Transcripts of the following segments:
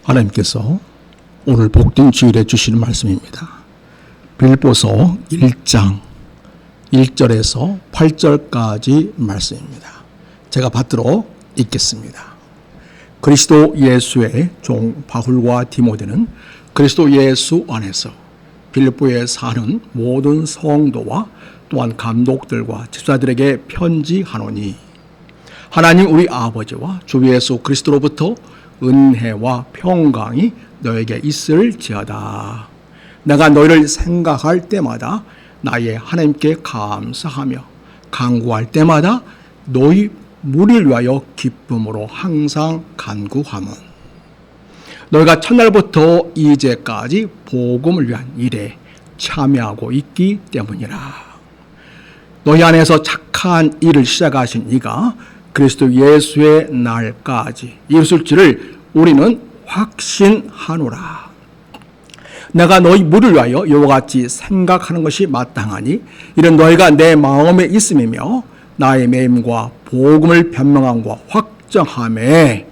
하나님께서 오늘 복된 주일에 주시는 말씀입니다. 빌립보서 1장 1절에서 8절까지 말씀입니다. 제가 받들어 읽겠습니다. 그리스도 예수의 종 바울과 디모데는 그리스도 예수 안에서 빌립보에 사는 모든 성도와 또한 감독들과 집사들에게 편지하노니, 하나님 우리 아버지와 주 예수 그리스도로부터 은혜와 평강이 너에게 있을지어다. 내가 너희를 생각할 때마다 나의 하나님께 감사하며 간구할 때마다 너희 무리를 위하여 기쁨으로 항상 간구함은, 너희가 첫날부터 이제까지 복음을 위한 일에 참여하고 있기 때문이라. 너희 안에서 착한 일을 시작하신 이가 그리스도 예수의 날까지 이루실지를 우리는 확신하노라. 내가 너희 무리를 위하여 이와 같이 생각하는 것이 마땅하니, 이는 너희가 내 마음에 있음이며 나의 매임과 복음을 변명함과 확정함에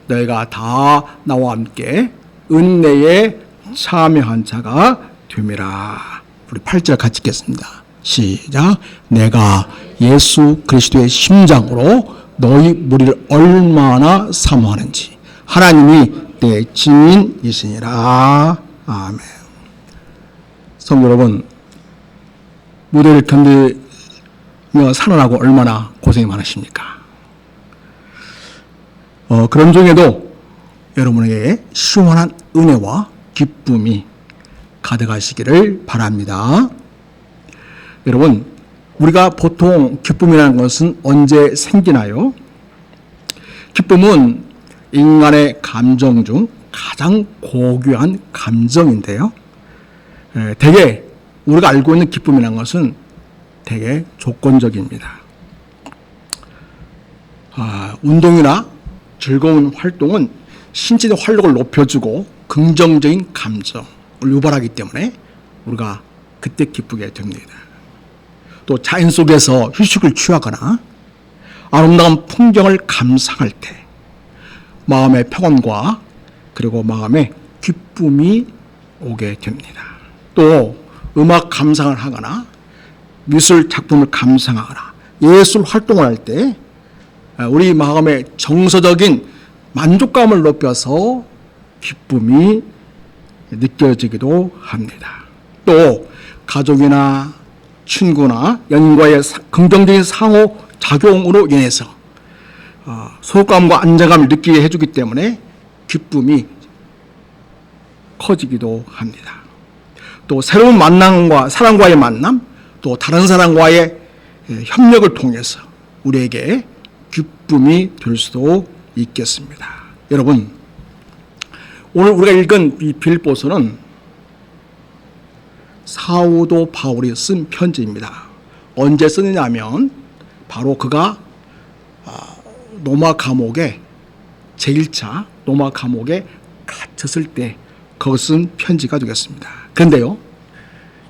너희가 다 나와 함께 은혜에 참여한 자가 됨이라. 우리 8절 같이 읽겠습니다. 시작. 내가 예수 그리스도의 심장으로 너희 무리를 얼마나 사모하는지 하나님이 내 증인이시니라. 아멘. 성도 여러분, 무대를 견디며 살아나고 얼마나 고생이 많으십니까? 그런 중에도 여러분에게 시원한 은혜와 기쁨이 가득하시기를 바랍니다. 여러분, 우리가 보통 기쁨이라는 것은 언제 생기나요? 기쁨은 인간의 감정 중 가장 고귀한 감정인데요. 대개 우리가 알고 있는 기쁨이라는 것은 되게 조건적입니다. 운동이나 즐거운 활동은 신체적 활력을 높여주고 긍정적인 감정을 유발하기 때문에 우리가 그때 기쁘게 됩니다. 또 자연 속에서 휴식을 취하거나 아름다운 풍경을 감상할 때 마음의 평온과 그리고 마음의 기쁨이 오게 됩니다. 또 음악 감상을 하거나 미술 작품을 감상하거나 예술 활동을 할 때 우리 마음의 정서적인 만족감을 높여서 기쁨이 느껴지기도 합니다. 또 가족이나 친구나 연인과의 긍정적인 상호작용으로 인해서 소속감과 안정감을 느끼게 해주기 때문에 기쁨이 커지기도 합니다. 또 새로운 만남과 사람과의 만남, 또 다른 사람과의 협력을 통해서 우리에게 기쁨이 될 수도 있겠습니다. 여러분, 오늘 우리가 읽은 이 빌립보서는 사도 바울이 쓴 편지입니다. 언제 쓰느냐면 바로 그가 로마 감옥에 제1차 로마 감옥에 갇혔을 때 거기 쓴 편지가 되겠습니다. 그런데요,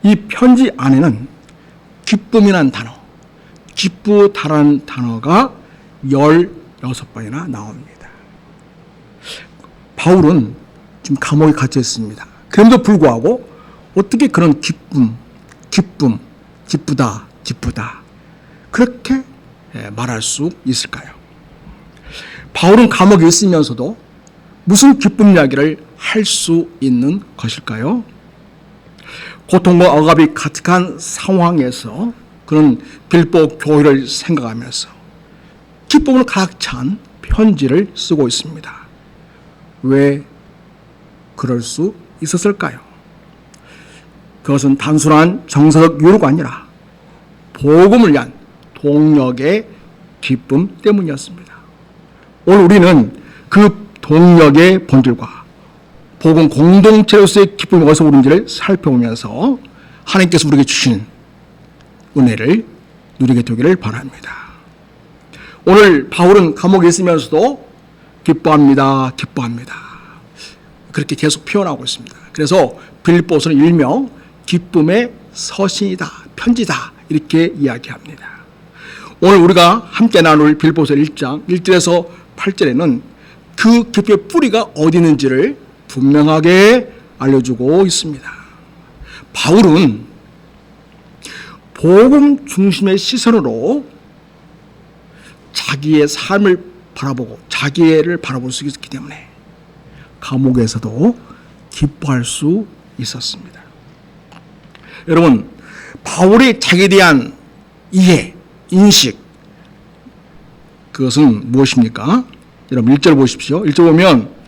이 편지 안에는 기쁨이라는 단어, 기쁘다라는 단어가 16번이나 나옵니다. 바울은 지금 감옥에 갇혀 있습니다. 그럼에도 불구하고 어떻게 그런 기쁘다 그렇게 말할 수 있을까요? 바울은 감옥에 있으면서도 무슨 기쁨 이야기를 할 수 있는 것일까요? 고통과 억압이 가득한 상황에서 그런 빌립보 교회를 생각하면서 기쁨으로 가득 찬 편지를 쓰고 있습니다. 왜 그럴 수 있었을까요? 그것은 단순한 정서적 요구가 아니라 복음을 위한 동력의 기쁨 때문이었습니다. 오늘 우리는 그 동력의 본질과 복음 공동체로서의 기쁨이 어디서 오는지를 살펴보면서 하나님께서 우리에게 주신 은혜를 누리게 되기를 바랍니다. 오늘 바울은 감옥에 있으면서도 기뻐합니다. 그렇게 계속 표현하고 있습니다. 그래서 빌립보서는 일명 기쁨의 서신이다, 편지다 이렇게 이야기합니다. 오늘 우리가 함께 나눌 빌립보서 1장 1절에서 8절에는 그 기쁨의 뿌리가 어디 있는지를 분명하게 알려주고 있습니다. 바울은 복음 중심의 시선으로 자기의 삶을 바라보고 자기를 바라볼 수 있기 때문에 감옥에서도 기뻐할 수 있었습니다. 여러분, 바울이 자기에 대한 이해, 인식, 그것은 무엇입니까? 여러분 1절 보십시오. 1절 보면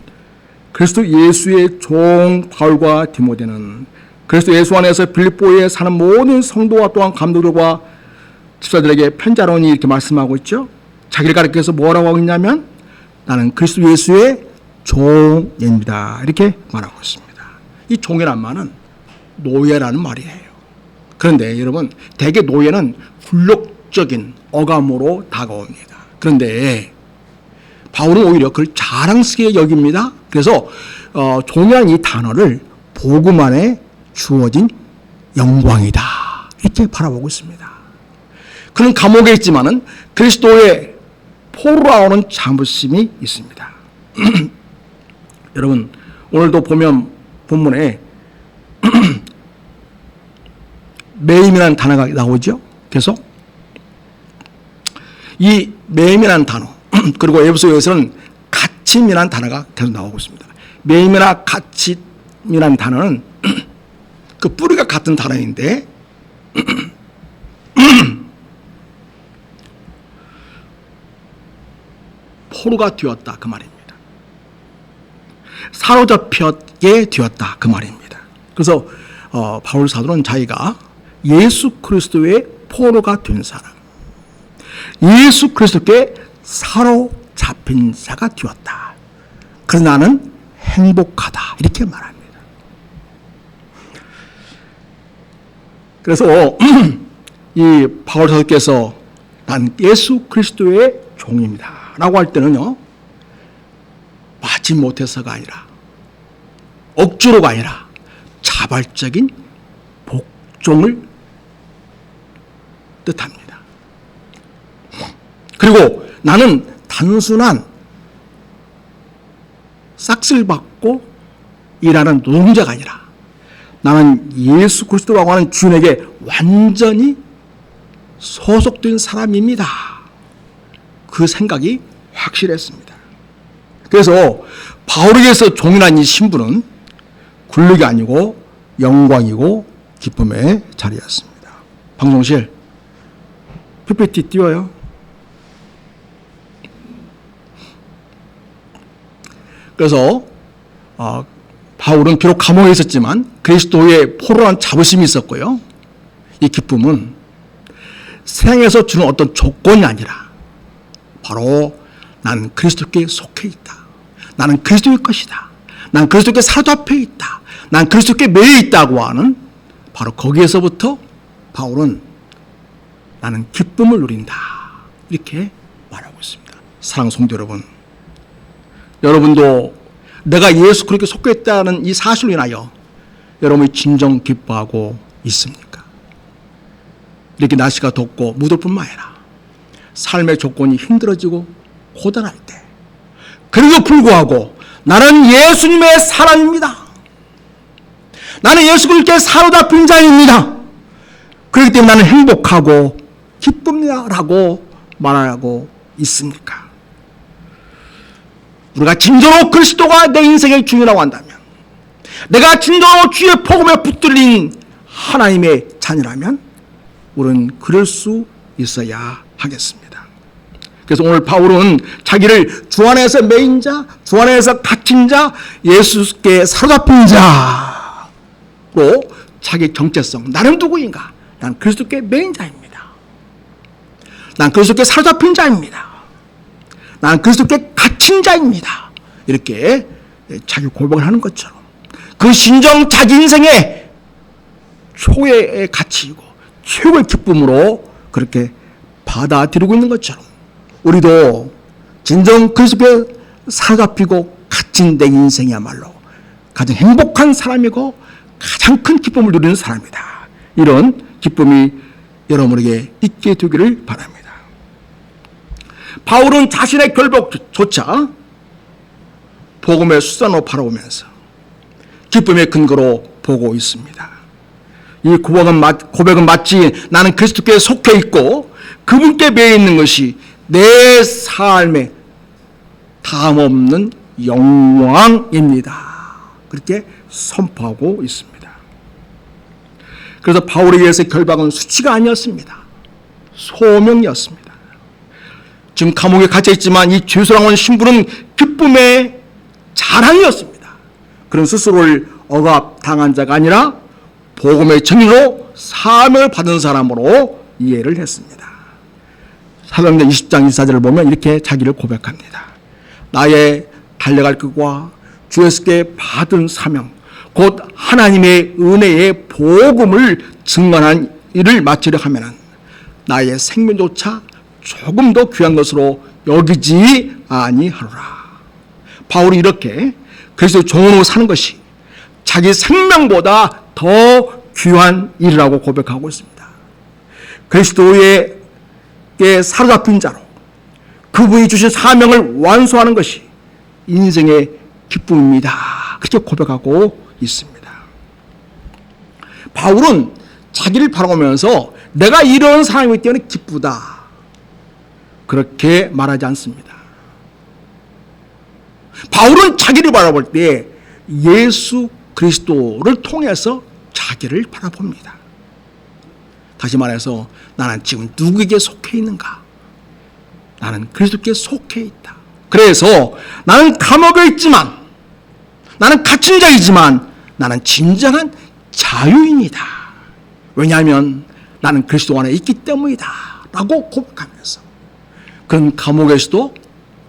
그리스도 예수의 종 바울과 디모데는 그리스도 예수 안에서 빌립보에 사는 모든 성도와 또한 감독들과 집사들에게 편지하노니 이렇게 말씀하고 있죠. 자기를 가리켜서 뭐라고 하고 있냐면 나는 그리스도 예수의 종입니다. 이렇게 말하고 있습니다. 이 종이란 말은 노예라는 말이에요. 그런데 여러분, 대개 노예는 굴욕적인 어감으로 다가옵니다. 그런데 바울은 오히려 그걸 자랑스럽게 여깁니다. 그래서 종이라는 이 단어를 복음 안에 주어진 영광이다 이렇게 바라보고 있습니다. 그는 감옥에 있지만은 그리스도의 포로 나오는 자부심이 있습니다. 여러분, 오늘도 보면 본문에 매임이라는 단어가 나오죠. 계속 이 매임이라는 단어 그리고 에베소서에서는 갇힘이라는 단어가 계속 나오고 있습니다. 매임이나 갇힘이라는 단어는 그 뿌리가 같은 단어인데 포로가 되었다 그 말입니다. 사로잡히게 되었다 그 말입니다. 그래서 바울 사도는 자기가 예수 그리스도의 포로가 된 사람, 예수 그리스도께 사로잡힌 자가 되었다. 그래서 나는 행복하다 이렇게 말합니다. 그래서 이 바울 사도께서 난 예수 그리스도의 종입니다 라고 할 때는요, 마지못해서가 아니라 억지로가 아니라 자발적인 복종을 뜻합니다. 그리고 나는 단순한 싹쓸 받고 일하는 노동자가 아니라 나는 예수 그리스도라고 하는 주인에게 완전히 소속된 사람입니다. 그 생각이 확실했습니다. 그래서 바울에게서 종이라는 이 신분은 굴욕이 아니고 영광이고 기쁨의 자리였습니다. 방송실 PPT 띄워요. 그래서 바울은 비록 감옥에 있었지만 그리스도의 포로한 자부심이 있었고요. 이 기쁨은 세상에서 주는 어떤 조건이 아니라 바로 나는 그리스도께 속해 있다. 나는 그리스도의 것이다. 난 그리스도께 사로잡혀 있다. 난 그리스도께 매여 있다고 하는 바로 거기에서부터 바울은 나는 기쁨을 누린다. 이렇게 말하고 있습니다. 사랑하는 성도 여러분, 여러분도 내가 예수 그리스도께 속해 있다는 이 사실로 인하여 여러분이 진정 기뻐하고 있습니까? 이렇게 날씨가 덥고 무더울 뿐만 아니라 삶의 조건이 힘들어지고 고단할 때, 그래도 불구하고 나는 예수님의 사람입니다. 나는 예수 그리스도께 사로잡힌 자입니다. 그렇기 때문에 나는 행복하고 기쁩니다 라고 말하고 있습니까? 우리가 진정으로 그리스도가 내 인생의 주인이라고 한다면, 내가 진정으로 주의 복음에 붙들린 하나님의 자녀라면 우리는 그럴 수 있어야 하겠습니다. 그래서 오늘 바울은 자기를 주 안에서 매인 자, 주 안에서 갇힌 자, 예수께 사로잡힌 자로 자기 정체성, 나는 누구인가? 난 그리스도께 매인 자입니다. 난 그리스도께 사로잡힌 자입니다. 난 그리스도께 갇힌 자입니다. 이렇게 자기 고백을 하는 것처럼 그 신정 자기 인생의 초의 가치이고 최고의 기쁨으로 그렇게 받아들이고 있는 것처럼 우리도 진정 그리스도께 사로잡히고 갇힌 내 인생이야말로 가장 행복한 사람이고 가장 큰 기쁨을 누리는 사람이다. 이런 기쁨이 여러분에게 있게 되기를 바랍니다. 바울은 자신의 결복조차 복음의 수단으로 바라보면서 기쁨의 근거로 보고 있습니다. 이 고백은 마치 나는 그리스도께 속해 있고 그분께 매여 있는 것이 내 삶의 다함없는 영광입니다. 그렇게 선포하고 있습니다. 그래서 바울에 의해서 결박은 수치가 아니었습니다. 소명이었습니다. 지금 감옥에 갇혀 있지만 이 죄수라고 신부는 기쁨의 자랑이었습니다. 그런 스스로를 억압당한 자가 아니라 복음의 증인으로 사명을 받은 사람으로 이해를 했습니다. 사도행전 20장 24절을 보면 이렇게 자기를 고백합니다. 나의 달려갈 것과 주 예수께 받은 사명 곧 하나님의 은혜의 복음을 증언한 일을 마치려 하면은 나의 생명조차 조금 더 귀한 것으로 여기지 아니하노라. 바울이 이렇게 그리스도 종으로 사는 것이 자기 생명보다 더 귀한 일이라고 고백하고 있습니다. 그리스도에게 사로잡힌 자로 그분이 주신 사명을 완수하는 것이 인생의 기쁨입니다. 그렇게 고백하고 있습니다. 바울은 자기를 바라보면서 내가 이런 사람이기 때문에 기쁘다 그렇게 말하지 않습니다. 바울은 자기를 바라볼 때 예수 그리스도를 통해서 자기를 바라봅니다. 다시 말해서 나는 지금 누구에게 속해 있는가? 나는 그리스도께 속해 있다. 그래서 나는 감옥에 있지만 나는 갇힌 자이지만 나는 진정한 자유인이다. 왜냐하면 나는 그리스도 안에 있기 때문이다 라고 고백하면서 그런 감옥에서도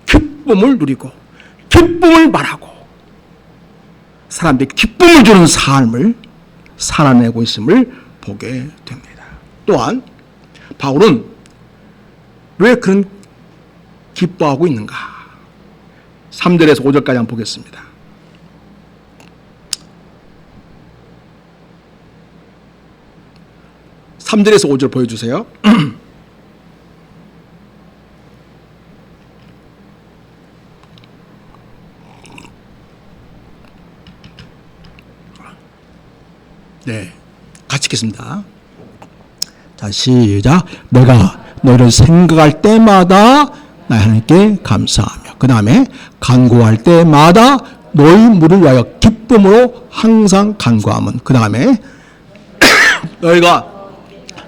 기쁨을 누리고 기쁨을 말하고 사람들이 기쁨을 주는 삶을 살아내고 있음을 보게 됩니다. 또한 바울은 왜 그런 기뻐하고 있는가? 3절에서 5절까지 한번 보겠습니다. (3절에서 5절) 보여주세요. 네, 같이 읽겠습니다. 자, 시작. 내가 너희를 생각할 때마다 나 하나님께 감사하며 그 다음에 간구할 때마다 너희 물을 위하여 기쁨으로 항상 간구하면 그 다음에 너희가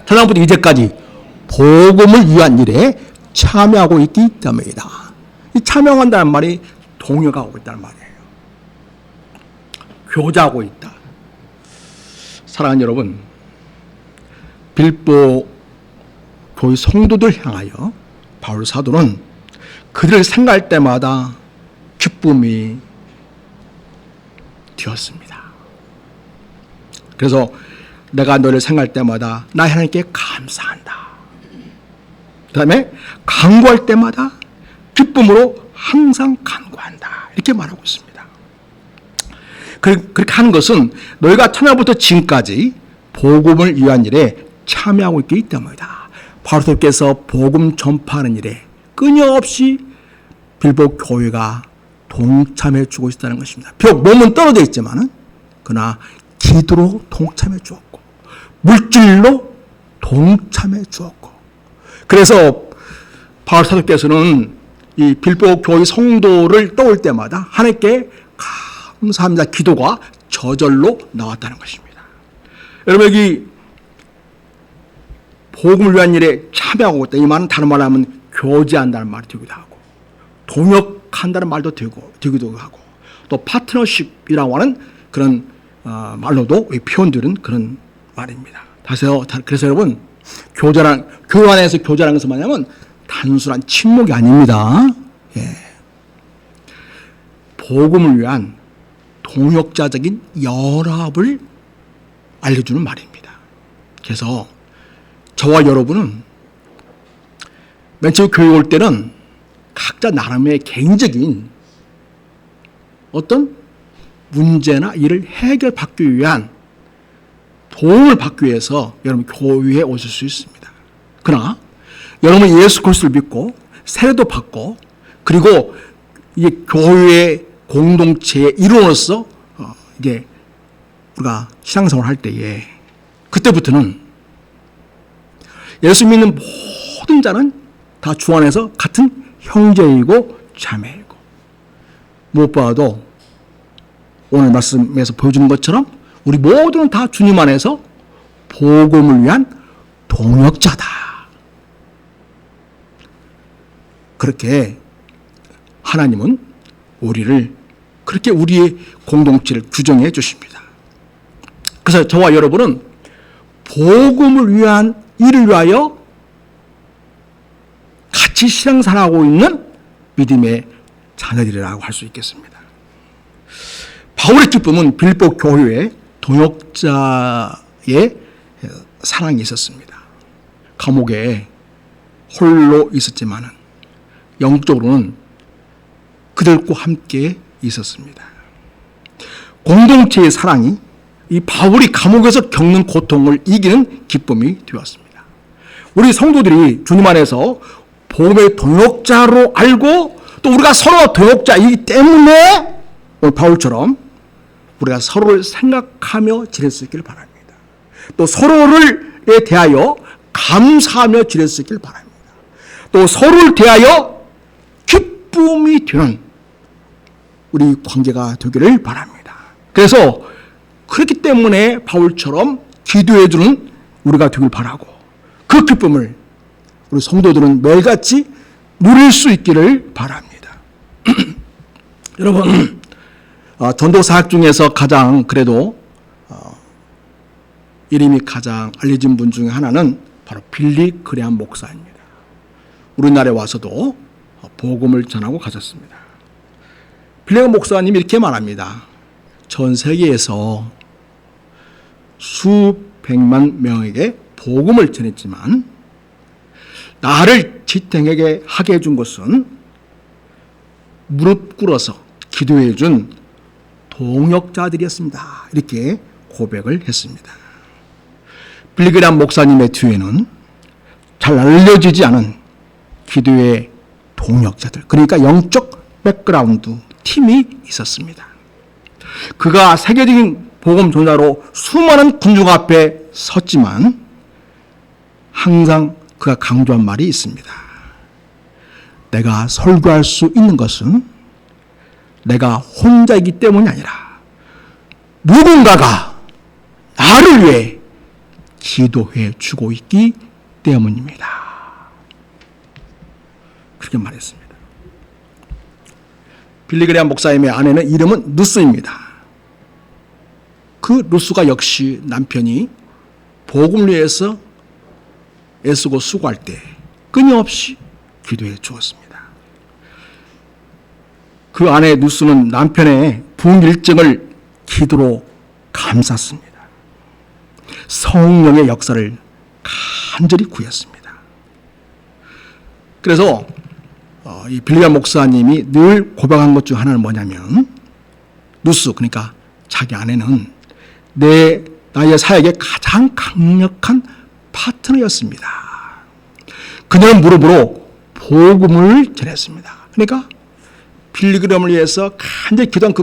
태어나부터 이제까지 복음을 위한 일에 참여하고 있기 때문이다. 이 참여한다는 말이 동역하고 있다는 말이에요. 교제하고 있다. 사랑하는 여러분, 빌보 교회 성도들 향하여 바울 사도는 그들을 생각할 때마다 기쁨이 되었습니다. 그래서 내가 너를 생각할 때마다 나 하나님께 감사한다. 그 다음에 간구할 때마다 기쁨으로 항상 간구한다. 이렇게 말하고 있습니다. 그렇게 하는 것은 너희가 처음부터 지금까지 복음을 위한 일에 참여하고 있기 때문이다. 바울께서 복음 전파하는 일에 끊임없이 빌보 교회가 동참해 주고 있다는 것입니다. 비록 몸은 떨어져 있지만은 그러나 기도로 동참해 주었고 물질로 동참해 주었고 그래서 바울 사도께서는 이 빌보 교회 성도를 떠올 때마다 하나님께 감사합니다. 기도가 저절로 나왔다는 것입니다. 여러분 여기 복음을 위한 일에 참여하고 있다. 이 말은 다른 말로 하면 교제한다는 말이 되기도 하고 동역한다는 말도 되기도 하고 또 파트너십이라고 하는 그런 말로도 표현되는 그런 말입니다. 그래서 여러분 교회 안에서 교제라는 것은 뭐냐면 단순한 친목이 아닙니다. 예. 복음을 위한 동역자적인 연합을 알려주는 말입니다. 그래서 저와 여러분은 맨 처음 교회 올 때는 각자 나름의 개인적인 어떤 문제나 일을 해결받기 위한 도움을 받기 위해서 여러분 교회에 오실 수 있습니다. 그러나 여러분이 예수 그리스도를 믿고 세례도 받고 그리고 이 교회의 공동체의 일원으로서 이게 우리가 신앙생활 할 때에 그때부터는 예수 믿는 모든 자는 다 주 안에서 같은 형제이고 자매이고, 무엇보다도 오늘 말씀에서 보여주는 것처럼 우리 모두는 다 주님 안에서 복음을 위한 동역자다. 그렇게 하나님은 우리를 그렇게 우리의 공동체를 규정해 주십니다. 그래서 저와 여러분은 복음을 위한 일을 위하여 같이 신앙생활하고 있는 믿음의 자녀들이라고 할 수 있겠습니다. 바울의 기쁨은 빌립보 교회의 동역자의 사랑이 있었습니다. 감옥에 홀로 있었지만 영적으로는 그들과 함께 있었습니다. 공동체의 사랑이 이 바울이 감옥에서 겪는 고통을 이기는 기쁨이 되었습니다. 우리 성도들이 주님 안에서 복음의 동역자로 알고 또 우리가 서로 동역자이기 때문에 오늘 바울처럼 우리가 서로를 생각하며 지낼 수 있기를 바랍니다. 또 서로를 대하여 감사하며 지낼 수 있기를 바랍니다. 또 서로를 대하여 기쁨이 되는 우리 관계가 되기를 바랍니다. 그래서 그렇기 때문에 바울처럼 기도해 주는 우리가 되길 바라고, 그 기쁨을 우리 성도들은 매일같이 누릴 수 있기를 바랍니다. 여러분, 전도 사역 중에서 가장 그래도 이름이 가장 알려진 분 중에 하나는 바로 빌리 그레함 목사입니다. 우리나라에 와서도 복음을 전하고 가셨습니다. 빌리 그레함 목사님이 이렇게 말합니다. 전 세계에서 수백만 명에게 복음을 전했지만 나를 지탱하게 하게 해준 것은 무릎 꿇어서 기도해 준 동역자들이었습니다. 이렇게 고백을 했습니다. 빌리 그레함 목사님의 뒤에는 잘 알려지지 않은 기도의 동역자들, 그러니까 영적 백그라운드 팀이 있었습니다. 그가 세계적인 복음 전자로 수많은 군중 앞에 섰지만 항상 그가 강조한 말이 있습니다. 내가 설교할 수 있는 것은 내가 혼자이기 때문이 아니라 누군가가 나를 위해 기도해 주고 있기 때문입니다. 그렇게 말했습니다. 빌리 그레함 목사님의 아내는 이름은 루스입니다. 그 루스가 역시 남편이 복음을 위해서 애쓰고 수고할 때 끊임없이 기도해 주었습니다. 그 아내 루스는 남편의 부흥 일정을 기도로 감쌌습니다. 성령의 역사를 간절히 구했습니다. 그래서 이 빌리 그레함 목사님이 늘 고백한 것 중 하나는 뭐냐면, 루스, 그러니까 자기 아내는 나의 사역의 가장 강력한 파트너였습니다. 그녀는 무릎으로 복음을 전했습니다. 그러니까 빌리 그레함을 위해서 간절히 기도한 그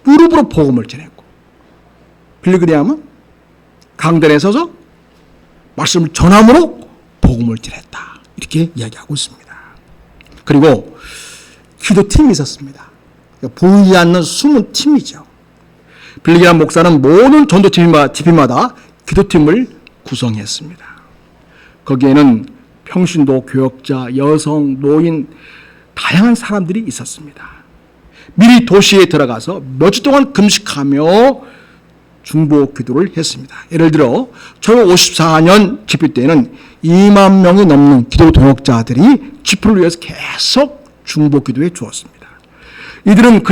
무릎으로 복음을 전했고, 빌리 그레함은 강단에 서서 말씀을 전함으로 복음을 전했다. 이렇게 이야기하고 있습니다. 그리고 기도팀이 있었습니다. 보이지 않는 숨은 팀이죠. 빌리 그레함 목사는 모든 전도 집회마다 기도팀을 구성했습니다. 거기에는 평신도, 교역자, 여성, 노인, 다양한 사람들이 있었습니다. 미리 도시에 들어가서 몇 주 동안 금식하며 중보 기도를 했습니다. 예를 들어 1954년 집회 때에는 2만 명이 넘는 기도 동역자들이 집회를 위해서 계속 중보 기도해 주었습니다. 이들은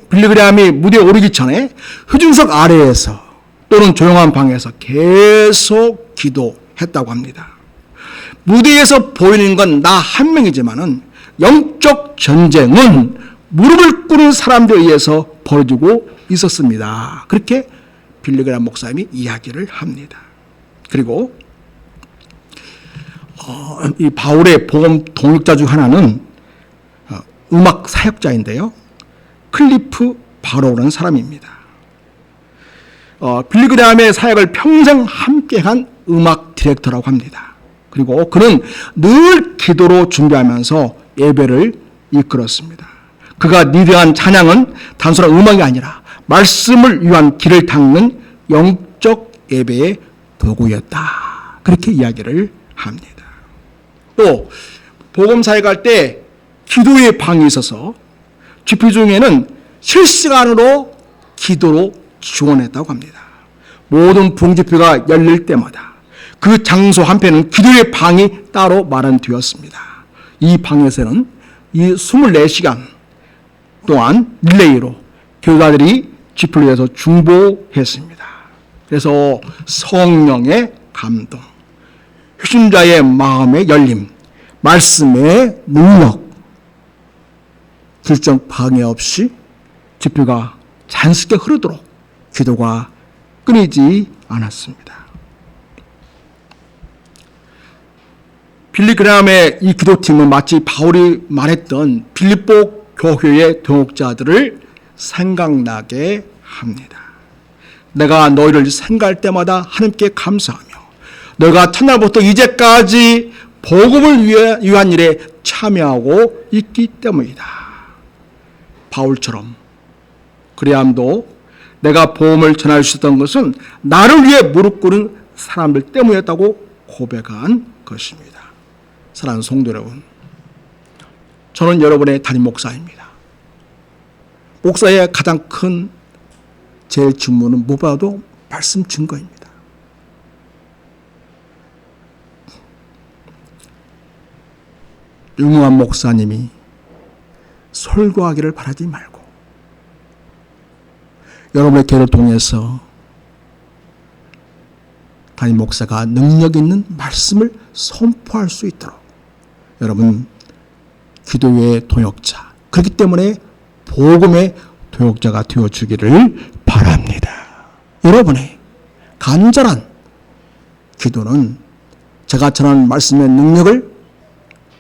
빌리 그레함이 무대에 오르기 전에 휴중석 아래에서 또는 조용한 방에서 계속 기도했다고 합니다. 무대에서 보이는 건 나 한 명이지만은 영적 전쟁은 무릎을 꿇은 사람들에 의해서 벌어지고 있었습니다. 그렇게 빌리 그레함 목사님이 이야기를 합니다. 그리고 이 바울의 복음 동역자 중 하나는 음악 사역자인데요, 클리프 바로라는 사람입니다. 빌리그레함의 사역을 평생 함께한 음악 디렉터라고 합니다. 그리고 그는 늘 기도로 준비하면서 예배를 이끌었습니다. 그가 리드한 찬양은 단순한 음악이 아니라 말씀을 위한 길을 닦는 영적 예배의 도구였다. 그렇게 이야기를 합니다. 또 복음 사역할 때 기도의 방이 있어서 집회 중에는 실시간으로 기도로 지원했다고 합니다. 모든 부흥집회가 열릴 때마다 그 장소 한편은 기도의 방이 따로 마련되었습니다. 이 방에서는 이 24시간 동안 릴레이로 교사들이 집회를 위해서 중보했습니다. 그래서 성령의 감동, 휴신자의 마음의 열림, 말씀의 능력, 결정 방해 없이 집회가 자연스럽게 흐르도록 기도가 끊이지 않았습니다. 빌리그레함의 이 기도팀은 마치 바울이 말했던 빌립보 교회의 동역자들을 생각나게 합니다. 내가 너희를 생각할 때마다 하나님께 감사하며 너희가 첫날부터 이제까지 복음을 위한 일에 참여하고 있기 때문이다. 바울처럼 그레함도 내가 복음을 전할 수 있었던 것은 나를 위해 무릎 꿇은 사람들 때문이었다고 고백한 것입니다. 사랑하는 성도 여러분, 저는 여러분의 담임 목사입니다. 목사의 가장 큰 제일 직무는 무엇보다도 말씀 증거입니다. 유명한 목사님이 설교하기를 바라지 말고 여러분의 교회를 통해서 담임 목사가 능력 있는 말씀을 선포할 수 있도록 여러분 기도의 동역자, 그렇기 때문에 복음의 동역자가 되어주기를 바랍니다. 여러분의 간절한 기도는 제가 전한 말씀의 능력을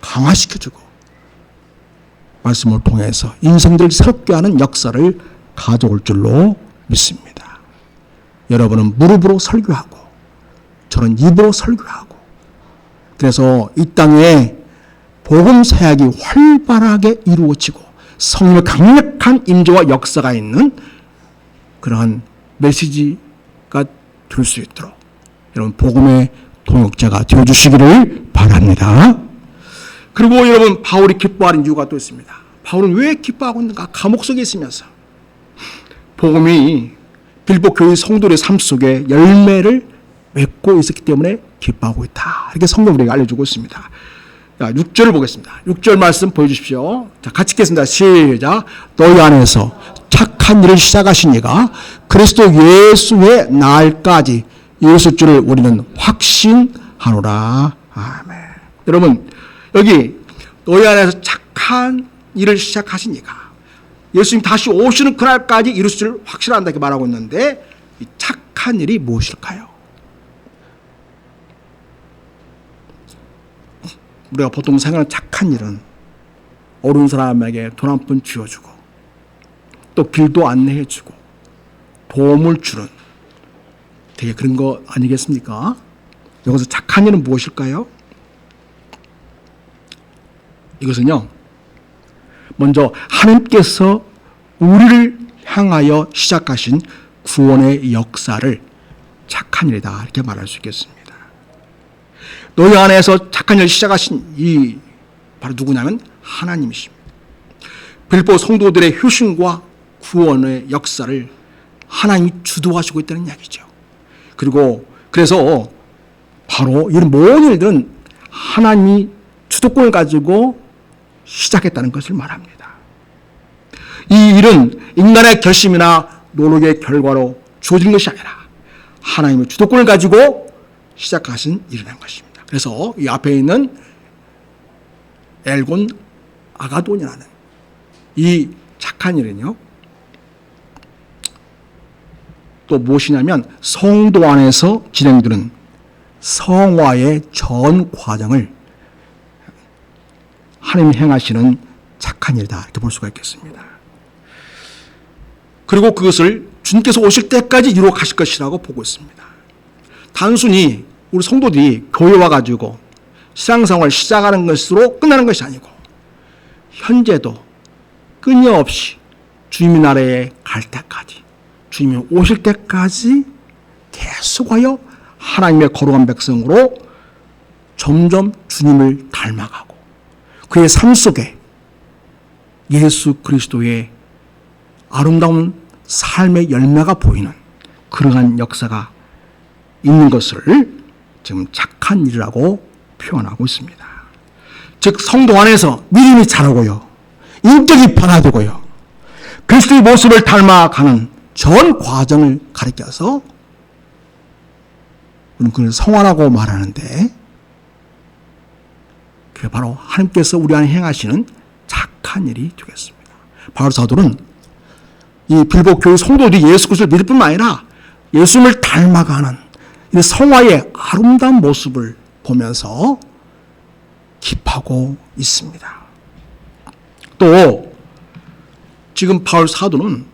강화시켜주고 말씀을 통해서 인생들을 새롭게 하는 역사를 가져올 줄로 믿습니다. 여러분은 무릎으로 설교하고 저는 입으로 설교하고, 그래서 이 땅에 복음 사역이 활발하게 이루어지고 성령의 강력한 임재와 역사가 있는 그러한 메시지가 될 수 있도록 여러분 복음의 동역자가 되어주시기를 바랍니다. 그리고 여러분 바울이 기뻐하는 이유가 또 있습니다. 바울은 왜 기뻐하고 있는가? 감옥 속에 있으면서 복음이 빌립보 교회 성도의 삶 속에 열매를 맺고 있었기 때문에 기뻐하고 있다. 이렇게 성경이 우리에게 알려주고 있습니다. 자, 6절을 보겠습니다. 6절 말씀 보여주십시오. 자, 같이 읽겠습니다. 시작. 너희 안에서 착한 일을 시작하신 이가 그리스도 예수의 날까지 이루실 줄을 우리는 확신하노라. 아멘. 여러분, 여기 너희 안에서 착한 일을 시작하신 이가 예수님 다시 오시는 그날까지 이루실 줄 확신한다 이렇게 말하고 있는데, 이 착한 일이 무엇일까요? 우리가 보통 생각하는 착한 일은 어려운 사람에게 돈 한 푼 쥐어주고 또 길도 안내해주고 도움을 주는 되게 그런 거 아니겠습니까? 여기서 착한 일은 무엇일까요? 이것은요, 먼저 하나님께서 우리를 향하여 시작하신 구원의 역사를 착한 일이다 이렇게 말할 수 있겠습니다. 너희 안에서 착한 일을 시작하신 이 바로 누구냐면 하나님이십니다. 빌립보 성도들의 효신과 구원의 역사를 하나님이 주도하시고 있다는 이야기죠. 그리고 그래서 바로 이런 모든 일들은 하나님이 주도권을 가지고 시작했다는 것을 말합니다. 이 일은 인간의 결심이나 노력의 결과로 주어진 것이 아니라 하나님의 주도권을 가지고 시작하신 일이라는 것입니다. 그래서 이 앞에 있는 엘곤 아가돈이라는 이 착한 일은요, 또 무엇이냐면 성도 안에서 진행되는 성화의 전 과정을 하나님이 행하시는 착한 일이다 이렇게 볼 수가 있겠습니다. 그리고 그것을 주님께서 오실 때까지 이루어 가실 것이라고 보고 있습니다. 단순히 우리 성도들이 교회 와가지고 신앙생활을 시작하는 것으로 끝나는 것이 아니고 현재도 끊임없이 주님의 나라에 갈 때까지, 주님이 오실 때까지 계속하여 하나님의 거룩한 백성으로 점점 주님을 닮아가고 그의 삶 속에 예수 그리스도의 아름다운 삶의 열매가 보이는 그러한 역사가 있는 것을 지금 착한 일이라고 표현하고 있습니다. 즉 성도 안에서 믿음이 자라고요, 인격이 변화되고요, 그리스도의 모습을 닮아가는 전 과정을 가리켜서 우리는 그걸 성화라고 말하는데, 그게 바로 하나님께서 우리 안에 행하시는 착한 일이 되겠습니다. 바울 사도는 이 빌보 교회 성도들이 예수 그리스도를 믿을 뿐만 아니라 예수님을 닮아가는 이 성화의 아름다운 모습을 보면서 기뻐하고 있습니다. 또 지금 바울 사도는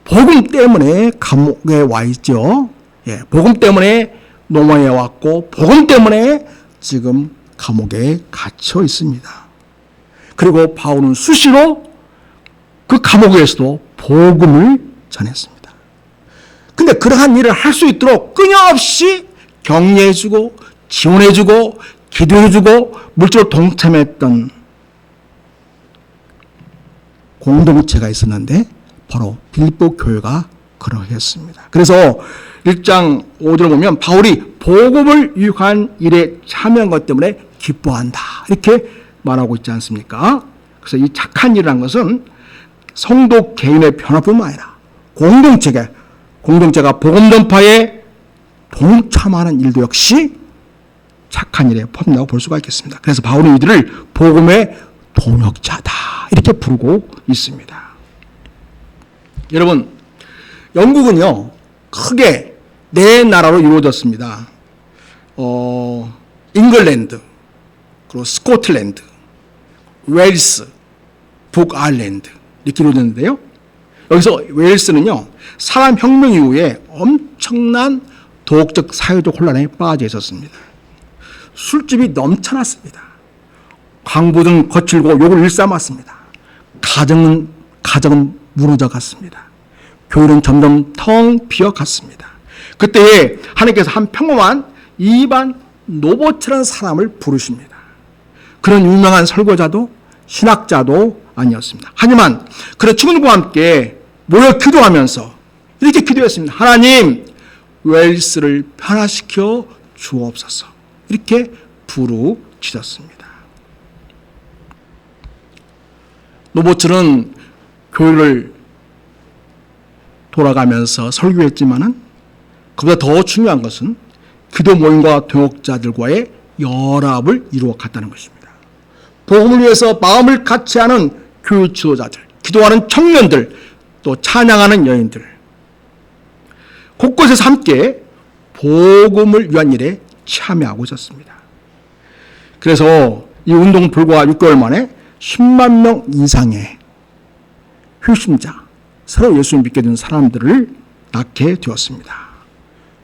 복음 때문에 감옥에 와 있죠. 복음 때문에 로마에 왔고 복음 때문에 지금 감옥에 갇혀 있습니다. 그리고 바울은 수시로 그 감옥에서도 복음을 전했습니다. 근데 그러한 일을 할 수 있도록 끊임없이 격려해주고 지원해주고 기도해주고 물질로 동참했던 공동체가 있었는데 바로 빌립보 교회가 그러했습니다. 그래서 1장 5절을 보면 바울이 복음을 유익한 일에 참여한 것 때문에 기뻐한다 이렇게 말하고 있지 않습니까? 그래서 이 착한 일이라는 것은 성도 개인의 변화뿐만 아니라 공동체가 복음 전파에 동참하는 일도 역시 착한 일에 포함된다고 볼 수가 있겠습니다. 그래서 바울은 이들을 복음의 동역자다 이렇게 부르고 있습니다. 여러분, 영국은요 크게 네 나라로 이루어졌습니다. 잉글랜드, 그리고 스코틀랜드, 웨일스, 북아일랜드 이렇게 이루어졌는데요. 여기서 웨일스는요 사람혁명 이후에 엄청난 도덕적 사회적 혼란에 빠져 있었습니다. 술집이 넘쳐났습니다. 광부는 거칠고 욕을 일삼았습니다. 가정은 무너져 갔습니다. 교회는 점점 텅 비어 갔습니다. 그때에 하나님께서 한 평범한 이반 노보츠라는 사람을 부르십니다. 그런 유명한 설교자도 신학자도 아니었습니다. 하지만 그런 친구들과 함께 모여 기도하면서 이렇게 기도했습니다. 하나님, 웨일스를 변화시켜 주옵소서. 이렇게 부르짖었습니다. 노보츠는 교회를 돌아가면서 설교했지만은 그보다 더 중요한 것은 기도 모임과 동역자들과의 연합을 이루어 갔다는 것입니다. 복음을 위해서 마음을 같이 하는 교회 지도자들, 기도하는 청년들, 또 찬양하는 여인들, 곳곳에서 함께 복음을 위한 일에 참여하고 있었습니다. 그래서 이 운동 불과 6개월 만에 10만 명 이상의 회심자, 새로 예수를 믿게 된 사람들을 낳게 되었습니다.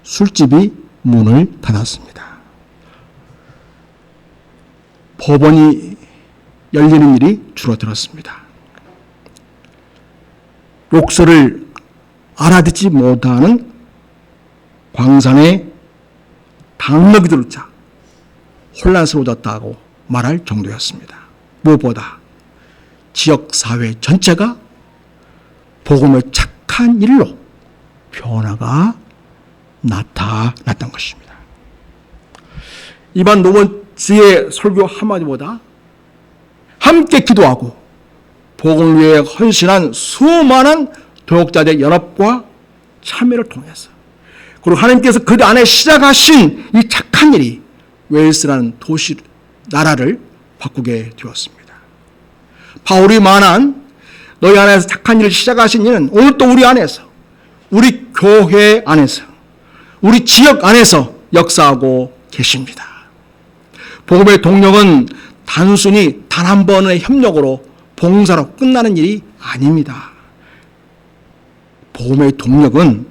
술집이 문을 닫았습니다. 법원이 열리는 일이 줄어들었습니다. 욕설을 알아듣지 못하는 광산의 당나귀들조차 혼란스러워졌다고 말할 정도였습니다. 무엇보다 지역사회 전체가 복음의 착한 일로 변화가 나타났던 것입니다. 이반 노보츠의 설교 한마디보다 함께 기도하고 복음을 위해 헌신한 수많은 동역자들의 연합과 참여를 통해서, 그리고 하나님께서 그 안에 시작하신 이 착한 일이 웨일스라는 도시, 나라를 바꾸게 되었습니다. 바울이 말한 너희 안에서 착한 일을 시작하신 이는 오늘 또 우리 안에서, 우리 교회 안에서, 우리 지역 안에서 역사하고 계십니다. 복음의 동력은 단순히 단 한 번의 협력으로 봉사로 끝나는 일이 아닙니다. 복음의 동력은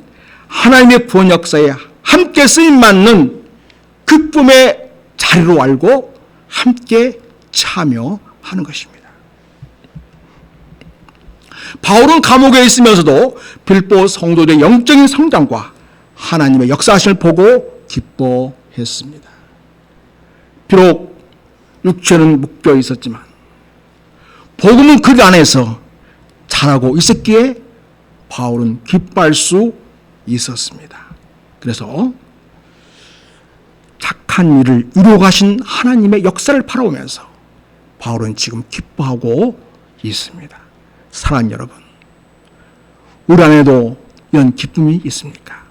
하나님의 구원 역사에 함께 쓰임받는 기쁨의 자리로 알고 함께 참여하는 것입니다. 바울은 감옥에 있으면서도 빌보 성도들의 영적인 성장과 하나님의 역사하심을 보고 기뻐했습니다. 비록 육체는 묶여 있었지만 복음은 그 안에서 자라고 있었기에 바울은 기뻐할 수 있었습니다. 그래서 착한 일을 이루어가신 하나님의 역사를 바라보면서 바울은 지금 기뻐하고 있습니다. 사랑하는 여러분, 우리 안에도 이런 기쁨이 있습니까?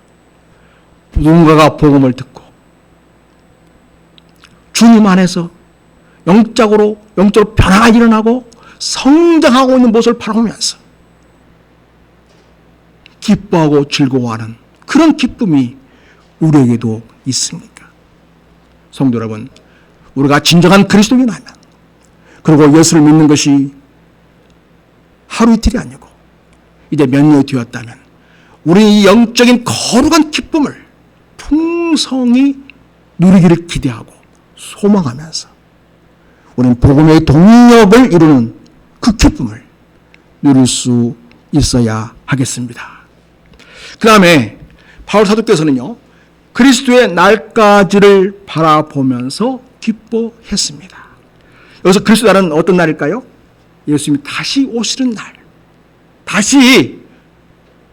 누군가가 복음을 듣고 주님 안에서 영적으로 변화가 일어나고 성장하고 있는 모습을 바라보면서 기뻐하고 즐거워하는 그런 기쁨이 우리에게도 있습니까? 성도 여러분, 우리가 진정한 그리스도인이라면, 그리고 예수를 믿는 것이 하루 이틀이 아니고 이제 몇 년이 되었다면 우리는 이 영적인 거룩한 기쁨을 풍성히 누리기를 기대하고 소망하면서 우리는 복음의 동력을 이루는 그 기쁨을 누릴 수 있어야 하겠습니다. 그 다음에 바울 사도께서는요, 그리스도의 날까지를 바라보면서 기뻐했습니다. 여기서 그리스도의 날은 어떤 날일까요? 예수님이 다시 오시는 날, 다시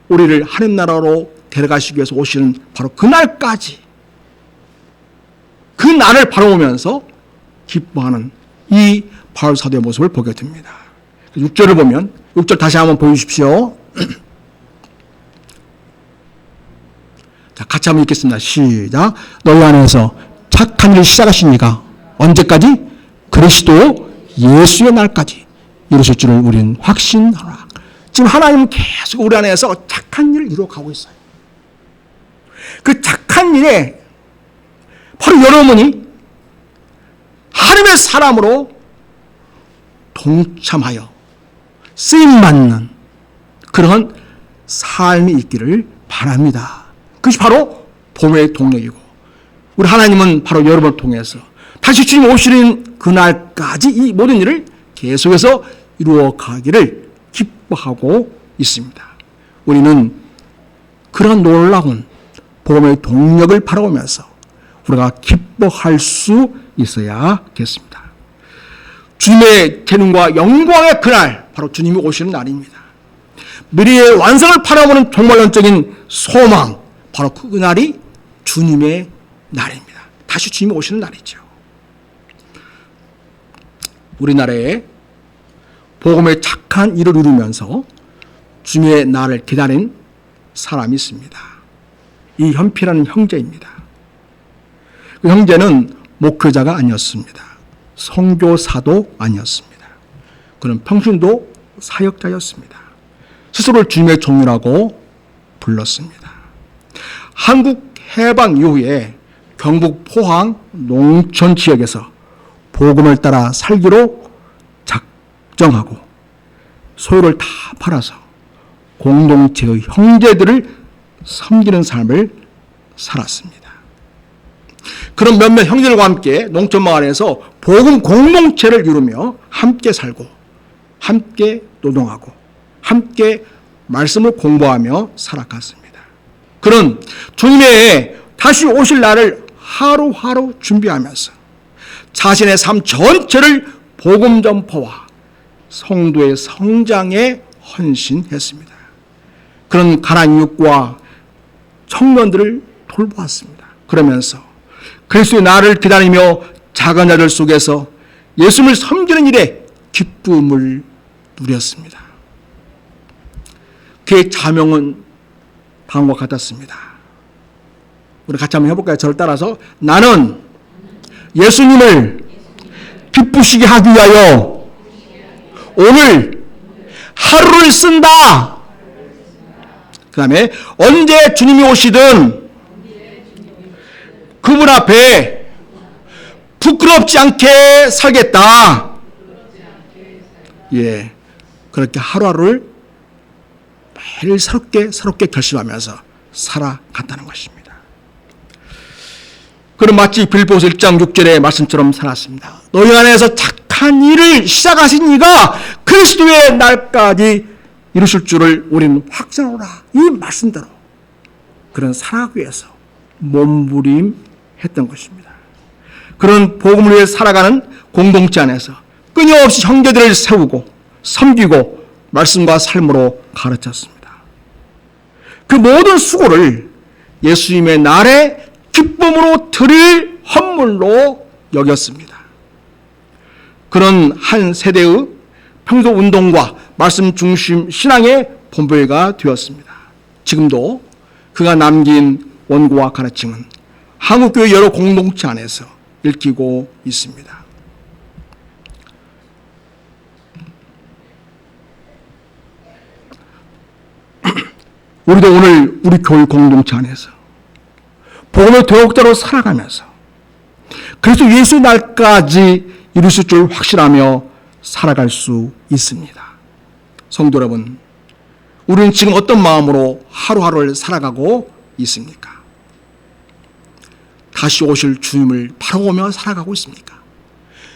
우리를 하늘 나라로 데려가시기 위해서 오시는 바로 그 날까지, 그 날을 바라보면서 기뻐하는 이 바울 사도의 모습을 보게 됩니다. 6절을 보면, 6절 다시 한번 보여주십시오. 자, 같이 한번 읽겠습니다. 시작. 너희 안에서 착한 일을 시작하시니까 언제까지? 그리스도 예수의 날까지 이루실 줄을 우리는 확신하노라. 지금 하나님은 계속 우리 안에서 착한 일을 이루어가고 있어요. 그 착한 일에 바로 여러분이 하나님의 사람으로 동참하여 쓰임받는 그런 삶이 있기를 바랍니다. 그것이 바로 복음의 동력이고, 우리 하나님은 바로 여러분을 통해서 다시 주님 오시는 그날까지 이 모든 일을 계속해서 이루어가기를 기뻐하고 있습니다. 우리는 그런 놀라운 복음의 동력을 바라보면서 우리가 기뻐할 수 있어야겠습니다. 주님의 재능과 영광의 그날, 바로 주님이 오시는 날입니다. 미래의 완성을 바라보는 종말론적인 소망, 바로 그 날이 주님의 날입니다. 다시 주님이 오시는 날이죠. 우리나라에 복음의 착한 일을 이루면서 주님의 날을 기다린 사람이 있습니다. 이 현피라는 형제입니다. 그 형제는 목회자가 아니었습니다. 선교사도 아니었습니다. 그는 평신도 사역자였습니다. 스스로를 주님의 종이라고 불렀습니다. 한국 해방 이후에 경북 포항 농촌 지역에서 복음을 따라 살기로 작정하고 소유를 다 팔아서 공동체의 형제들을 섬기는 삶을 살았습니다. 그런 몇몇 형제들과 함께 농촌마을에서 복음 공동체를 이루며 함께 살고 함께 노동하고 함께 말씀을 공부하며 살아갔습니다. 그는 주님의 다시 오실 날을 하루하루 준비하면서 자신의 삶 전체를 복음 전파와 성도의 성장에 헌신했습니다. 그런 가난한 이웃과 청년들을 돌보았습니다. 그러면서 그리스도의 날을 기다리며 작은 자들 속에서 예수님을 섬기는 일에 기쁨을 누렸습니다. 그의 자명은 다음과 같았습니다. 우리 같이 한번 해볼까요? 저를 따라서 나는 예수님을 기쁘시게 하기 위하여 오늘 하루를 쓴다. 그 다음에 언제 주님이 오시든 그분 앞에 부끄럽지 않게 살겠다. 예, 그렇게 하루하루를 매일 새롭게 결심하면서 살아갔다는 것입니다. 그는 마치 빌보서 1장 6절의 말씀처럼 살았습니다. 너희 안에서 착한 일을 시작하신 이가 그리스도의 날까지 이루실 줄을 우리는 확신하노라. 이 말씀대로 그런 살아가기 위해서 몸부림했던 것입니다. 그런 복음을 위해 살아가는 공동체 안에서 끊임없이 형제들을 세우고 섬기고 말씀과 삶으로 가르쳤습니다. 그 모든 수고를 예수님의 날에 기쁨으로 드릴 헌물로 여겼습니다. 그런 한 세대의 평소 운동과 말씀 중심 신앙의 본보기가 되었습니다. 지금도 그가 남긴 원고와 가르침은 한국교회 여러 공동체 안에서 읽히고 있습니다. 우리도 오늘 우리 교회 공동체 안에서 복음의 도역자로 살아가면서 그래서 예수의 날까지 이루실 줄 확신하며 살아갈 수 있습니다. 성도 여러분, 우리는 지금 어떤 마음으로 하루하루를 살아가고 있습니까? 다시 오실 주님을 바라보며 살아가고 있습니까?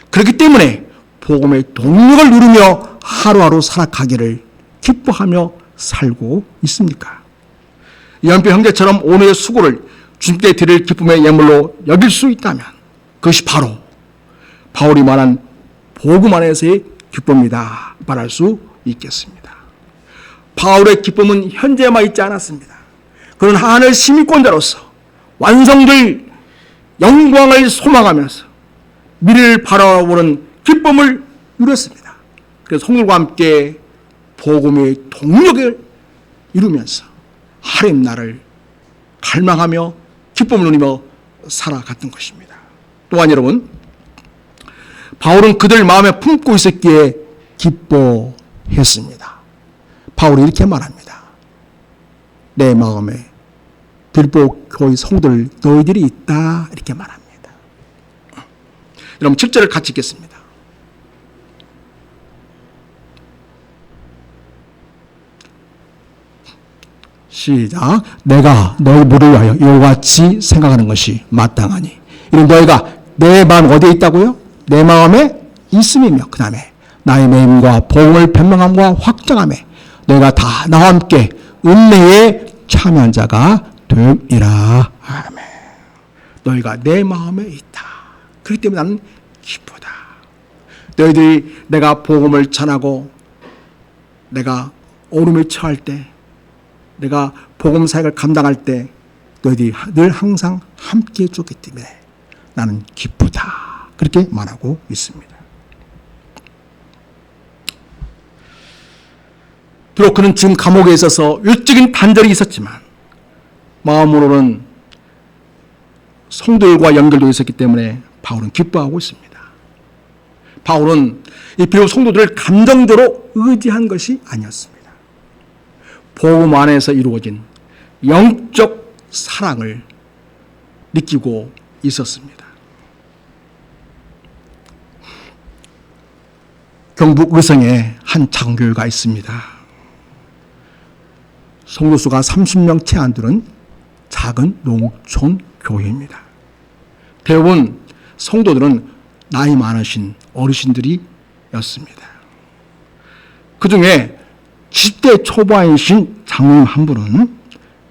그렇기 때문에 복음의 동력을 누리며 하루하루 살아가기를 기뻐하며 살고 있습니까? 연필 형제처럼 오늘의 수고를 주님께 드릴 기쁨의 예물로 여길 수 있다면 그것이 바로 바울이 말한 복음 안에서의 기쁨이다 말할 수 있겠습니다. 바울의 기쁨은 현재에만 있지 않았습니다. 그는 하늘 시민권자로서 완성될 영광을 소망하면서 미래를 바라보는 기쁨을 누렸습니다. 그래서 성도들과 함께 복음의 동력을 이루면서 하나님 나라를 갈망하며 기쁨을 누리며 살아갔던 것입니다. 또한 여러분, 바울은 그들 마음에 품고 있었기에 기뻐했습니다. 바울이 이렇게 말합니다. 내 마음에 빌보 교회 성도들 너희들이 있다 이렇게 말합니다. 여러분 7절을 같이 읽겠습니다. 시작. 내가 너희 무를 위하여 이와 같이 생각하는 것이 마땅하니 이는 너희가 내 마음 어디에 있다고요? 내 마음에 있음이며 그 다음에 나의 매임과 복음을 변명함과 확정함에 너희가 다 나와 함께 은혜에 참여한 자가 됨이라. 아멘. 너희가 내 마음에 있다. 그렇기 때문에 나는 기쁘다. 너희들이 내가 복음을 전하고 내가 오름에 처할 때 내가 복음 사역을 감당할 때 너희들이 늘 항상 함께 해주기 때문에 나는 기쁘다. 그렇게 말하고 있습니다. 비록 그는 지금 감옥에 있어서 일적인 단절이 있었지만 마음으로는 성도들과 연결되어 있었기 때문에 바울은 기뻐하고 있습니다. 바울은 이 비록 성도들을 감정적으로 의지한 것이 아니었습니다. 복음 안에서 이루어진 영적 사랑을 느끼고 있었습니다. 경북 의성에 한 장교회가 있습니다. 성도 수가 30명 채 안 되는 작은 농촌 교회입니다. 대부분 성도들은 나이 많으신 어르신들이었습니다. 그 중에 10대 초반이신 장로님 한 분은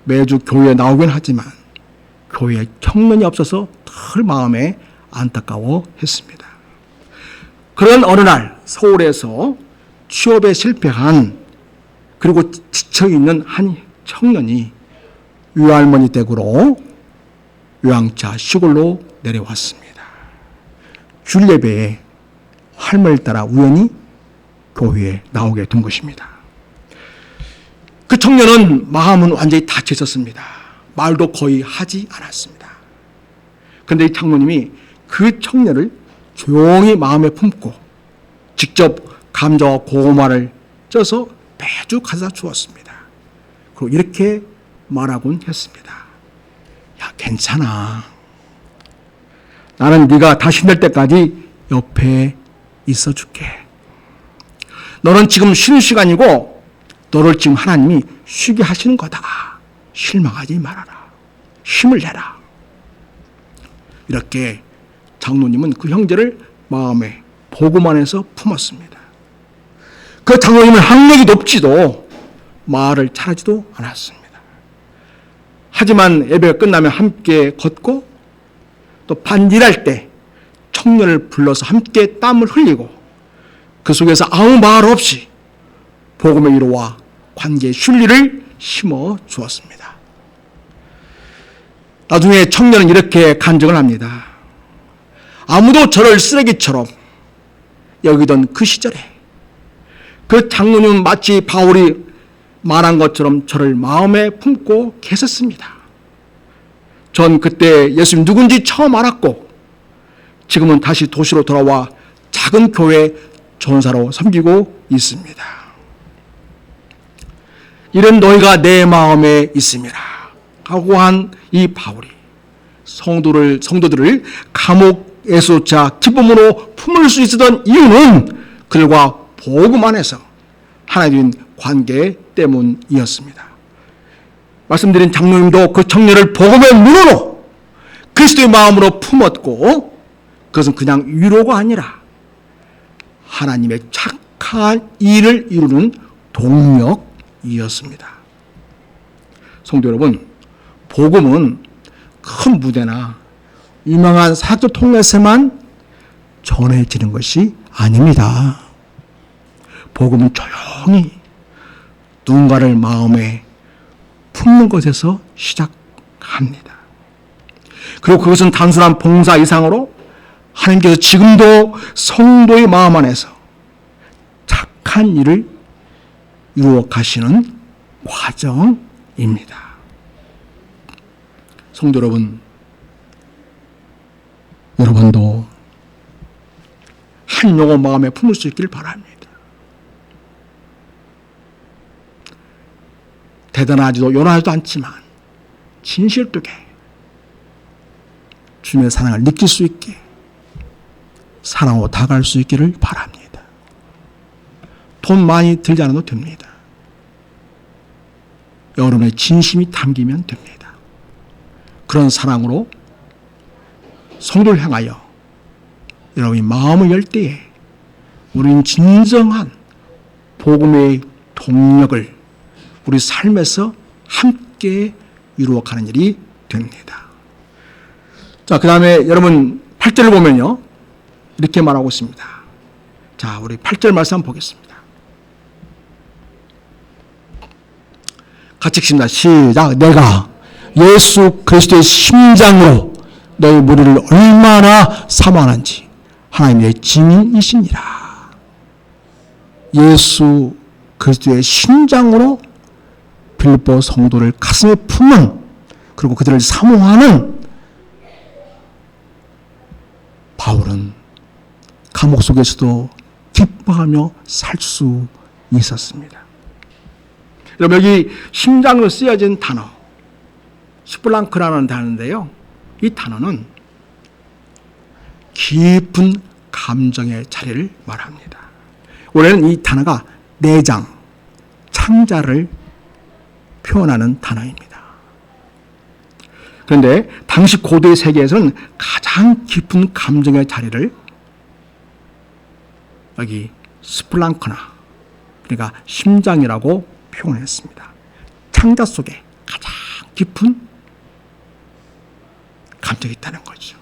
매주 교회에 나오긴 하지만 교회에 청년이 없어서 늘 마음에 안타까워했습니다. 그런 어느 날 서울에서 취업에 실패한 그리고 지쳐있는 한 청년이 외할머니 댁으로 요양차 시골로 내려왔습니다. 주일 예배에 할머니를 따라 우연히 교회에 나오게 된 것입니다. 그 청년은 마음은 완전히 닫혀 있었습니다. 말도 거의 하지 않았습니다. 그런데 이 장로님이 그 청년을 조용히 마음에 품고 직접 감자와 고구마를 쪄서 매주 가져다 주었습니다. 그리고 이렇게 말하곤 했습니다. 야, 괜찮아. 나는 네가 다시 힘들 때까지 옆에 있어 줄게. 너는 지금 쉬는 시간이고 너를 지금 하나님이 쉬게 하시는 거다. 실망하지 말아라. 힘을 내라. 이렇게 장로님은 그 형제를 마음에 복음 안에서 품었습니다. 그 장로님은 학력이 높지도 말을 잘하지도 않았습니다. 하지만 예배가 끝나면 함께 걷고 또 반일할 때 청년을 불러서 함께 땀을 흘리고 그 속에서 아무 말 없이 복음의 위로와 관계의 순리를 심어 주었습니다. 나중에 청년은 이렇게 간증을 합니다. 아무도 저를 쓰레기처럼 여기던 그 시절에 그 장로님은 마치 바울이 말한 것처럼 저를 마음에 품고 계셨습니다. 전 그때 예수님 누군지 처음 알았고 지금은 다시 도시로 돌아와 작은 교회 전사로 섬기고 있습니다. 이런 너희가 내 마음에 있음이라 하고 한 이 바울이 성도들을 감옥에서조차 기쁨으로 품을 수 있었던 이유는 그들과 복음 안에서 하나님 관계 때문이었습니다. 말씀드린 장로님도 그 청년을 복음의 눈으로 그리스도의 마음으로 품었고 그것은 그냥 위로가 아니라 하나님의 착한 일을 이루는 동력이었습니다. 성도 여러분, 복음은 큰 무대나 유명한 사역들 통해서만 전해지는 것이 아닙니다. 복음은 조용히 누군가를 마음에 품는 것에서 시작합니다. 그리고 그것은 단순한 봉사 이상으로 하나님께서 지금도 성도의 마음 안에서 착한 일을 이루어 가시는 과정입니다. 성도 여러분, 여러분도 한 영혼 마음에 품을 수 있기를 바랍니다. 대단하지도 요란하지도 않지만 진실되게 주님의 사랑을 느낄 수 있게 사랑으로 다가갈 수 있기를 바랍니다. 돈 많이 들지 않아도 됩니다. 여러분의 진심이 담기면 됩니다. 그런 사랑으로 성도를 향하여 여러분이 마음을 열 때에 우리는 진정한 복음의 동력을 우리 삶에서 함께 이루어가는 일이 됩니다. 자, 그 다음에 여러분 8절을 보면요, 이렇게 말하고 있습니다. 자, 우리 8절 말씀 한번 보겠습니다. 같이 읽습니다. 시작. 내가 예수 그리스도의 심장으로 너희 무리를 얼마나 사모하는지 하나님의 증인이시니라. 예수 그리스도의 심장으로 빌립보 성도를 가슴에 품는, 그리고 그들을 사모하는 바울은 감옥 속에서도 기뻐하며 살 수 있었습니다. 여러분, 여기 심장으로 쓰여진 단어 스플랑크라는 단어인데요, 이 단어는 깊은 감정의 자리를 말합니다. 원래는 이 단어가 내장, 창자를 표현하는 단어입니다. 그런데 당시 고대 세계에서는 가장 깊은 감정의 자리를 여기 스플랑크나, 그러니까 심장이라고 표현했습니다. 창자 속에 가장 깊은 감정이 있다는 거죠.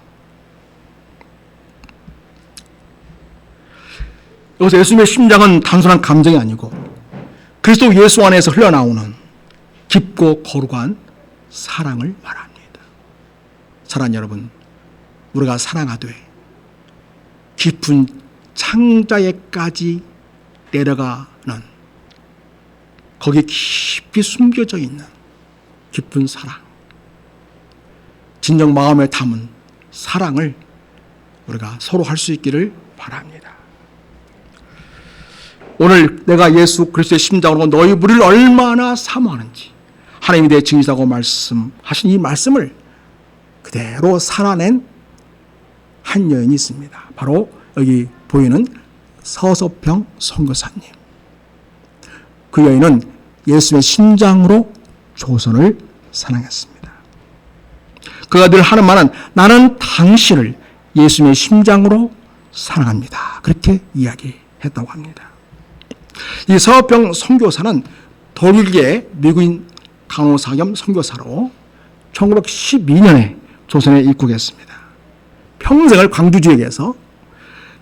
여기서 예수님의 심장은 단순한 감정이 아니고 그리스도 예수 안에서 흘러나오는 깊고 거룩한 사랑을 말합니다. 사랑하는 여러분, 우리가 사랑하되 깊은 창자에까지 내려가는, 거기에 깊이 숨겨져 있는 깊은 사랑, 진정 마음에 담은 사랑을 우리가 서로 할 수 있기를 바랍니다. 오늘 내가 예수 그리스도의 심장으로 너희 무리를 얼마나 사모하는지 하나님이 내 증인이라고 말씀하신 이 말씀을 그대로 살아낸 한 여인이 있습니다. 바로 여기 보이는 서서평 선교사님. 그 여인은 예수님의 심장으로 조선을 사랑했습니다. 그가 늘 하는 말은 나는 당신을 예수님의 심장으로 사랑합니다. 그렇게 이야기했다고 합니다. 이 서병 선교사는 독일계 미국인 간호사 겸 선교사로 1912년에 조선에 입국했습니다. 평생을 광주 지역에서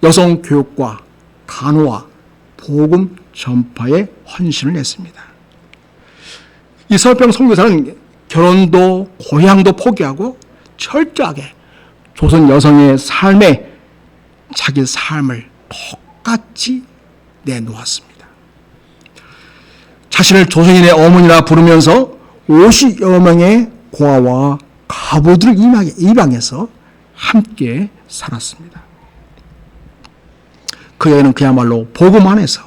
여성 교육과 간호와 복음 전파에 헌신을 했습니다. 이 서병 선교사는 결혼도 고향도 포기하고 철저하게 조선 여성의 삶에 자기 삶을 똑같이 내놓았습니다. 자신을 조선인의 어머니라 부르면서 50여 명의 고아와 가부들을 입양해서 함께 살았습니다. 그에게는 그야말로 복음 안에서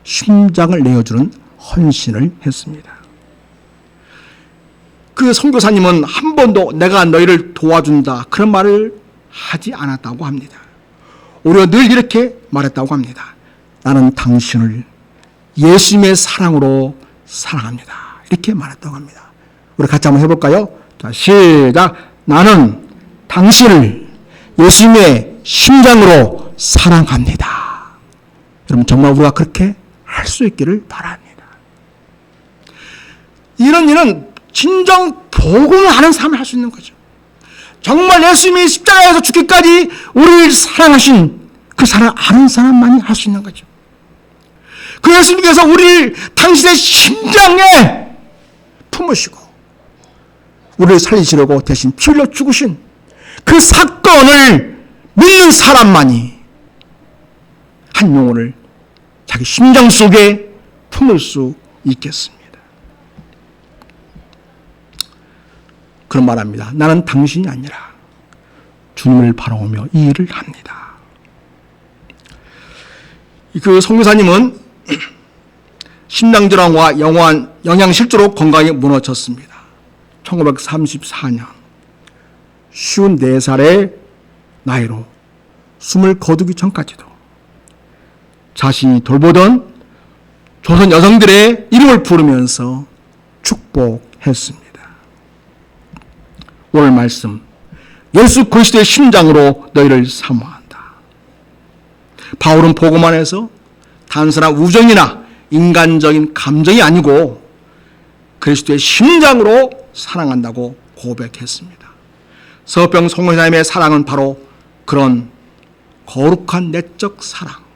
심장을 내어주는 헌신을 했습니다. 그 선교사님은 한 번도 내가 너희를 도와준다 그런 말을 하지 않았다고 합니다. 오히려 늘 이렇게 말했다고 합니다. 나는 당신을 예수님의 사랑으로 사랑합니다. 이렇게 말했다고 합니다. 우리 같이 한번 해볼까요? 자, 시작. 나는 당신을 예수님의 심장으로 사랑합니다. 여러분 정말 우리가 그렇게 할 수 있기를 바랍니다. 이런 일은 진정 복음을 아는 사람이 할 수 있는 거죠. 정말 예수님이 십자가에서 죽기까지 우리를 사랑하신 그 사랑 아는 사람만이 할 수 있는 거죠. 그 예수님께서 우리를 당신의 심장에 품으시고 우리를 살리시려고 대신 피 흘려 죽으신 그 사건을 믿는 사람만이 한 영혼을 자기 심장 속에 품을 수 있겠습니다. 그런 말합니다. 나는 당신이 아니라 주님을 바라보며 이 일을 합니다. 그 선교사님은 심장질환과 영양실조로 건강이 무너졌습니다. 1934년 54살의 나이로 숨을 거두기 전까지도 자신이 돌보던 조선 여성들의 이름을 부르면서 축복했습니다. 오늘 말씀 예수 그리스도의 심장으로 너희를 사모한다. 바울은 복음 안에서 단순한 우정이나 인간적인 감정이 아니고 그리스도의 심장으로 사랑한다고 고백했습니다. 서병 선교사님의 사랑은 바로 그런 거룩한 내적 사랑.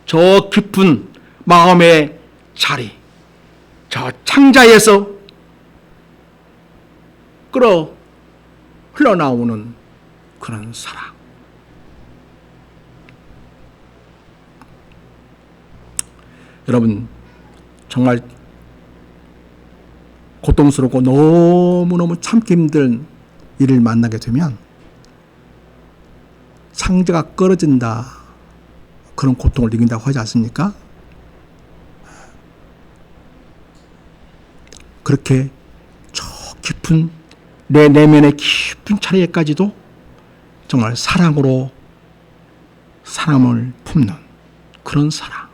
저 깊은 마음의 자리, 저 창자에서 끌어 흘러나오는 그런 사랑. 여러분 정말 고통스럽고 너무너무 참기 힘든 일을 만나게 되면 창자가 끊어진다 그런 고통을 이긴다고 하지 않습니까? 그렇게 저 깊은 내 내면의 깊은 자리에까지도 정말 사랑으로 사람을 품는 그런 사랑.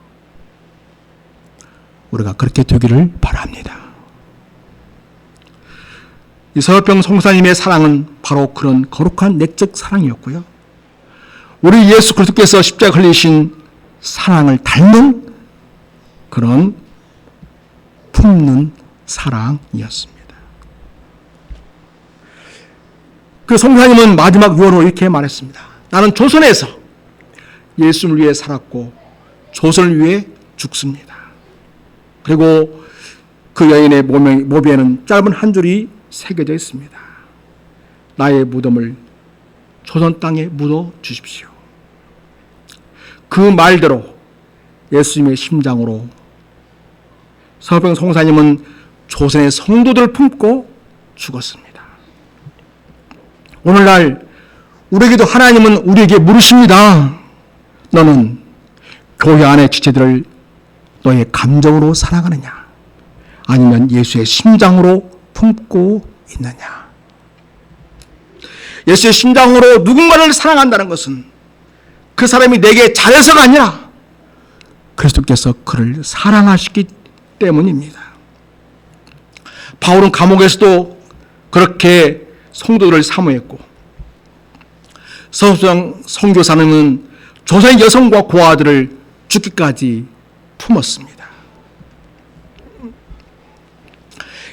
우리가 그렇게 되기를 바랍니다. 이 서병 선교사님의 사랑은 바로 그런 거룩한 내적 사랑이었고요. 우리 예수 그리스도께서 십자가 흘리신 사랑을 닮은 그런 품는 사랑이었습니다. 그 선교사님은 마지막 유언으로 이렇게 말했습니다. 나는 조선에서 예수를 위해 살았고 조선을 위해 죽습니다. 그리고 그 여인의 모비에는 짧은 한 줄이 새겨져 있습니다. 나의 무덤을 조선 땅에 묻어 주십시오. 그 말대로 예수님의 심장으로 서병 선교사님은 조선의 성도들을 품고 죽었습니다. 오늘날 우리에게도 하나님은 우리에게 물으십니다. 너는 교회 안의 지체들을 너의 감정으로 사랑하느냐? 아니면 예수의 심장으로 품고 있느냐? 예수의 심장으로 누군가를 사랑한다는 것은 그 사람이 내게 잘해서가 아니라 그리스도께서 그를 사랑하시기 때문입니다. 바울은 감옥에서도 그렇게 성도들을 사모했고, 서수장 선교사는 조선의 여성과 고아들을 죽기까지 품었습니다.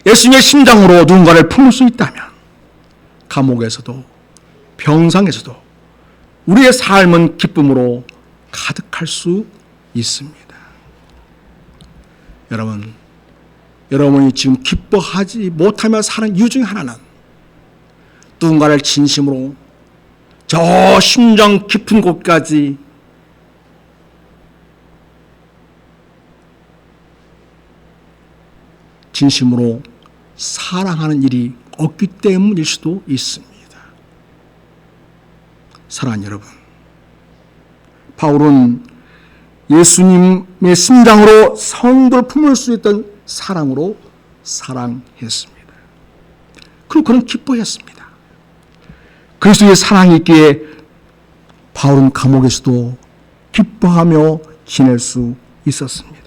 예수님의 심장으로 누군가를 품을 수 있다면 감옥에서도 병상에서도 우리의 삶은 기쁨으로 가득할 수 있습니다. 여러분이 지금 기뻐하지 못하며 사는 이유 중에 하나는 누군가를 진심으로 저 심장 깊은 곳까지 진심으로 사랑하는 일이 없기 때문일 수도 있습니다. 사랑하는 여러분, 바울은 예수님의 심장으로 성도를 품을 수 있던 사랑으로 사랑했습니다. 그리고 그는 기뻐했습니다. 그리스도의 사랑이 있기에 바울은 감옥에서도 기뻐하며 지낼 수 있었습니다.